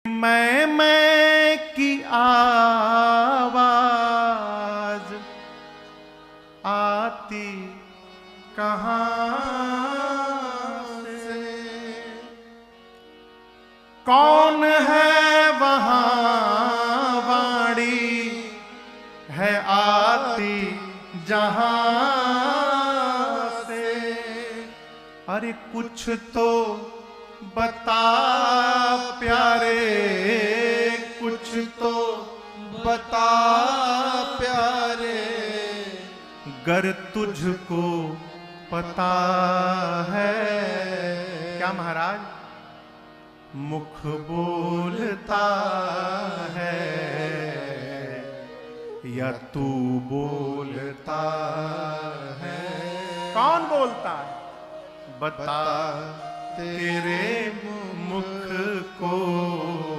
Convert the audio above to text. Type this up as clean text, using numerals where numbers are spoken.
मैं की आवाज आती कहां से? कौन है वहां वाणी है आती जहां से? अरे कुछ तो बता प्यारे, कुछ तो बता प्यारे, गर तुझको पता है। क्या महाराज? मुख बोलता है या तू बोलता है? कौन बोलता है? बता तेरे मुख को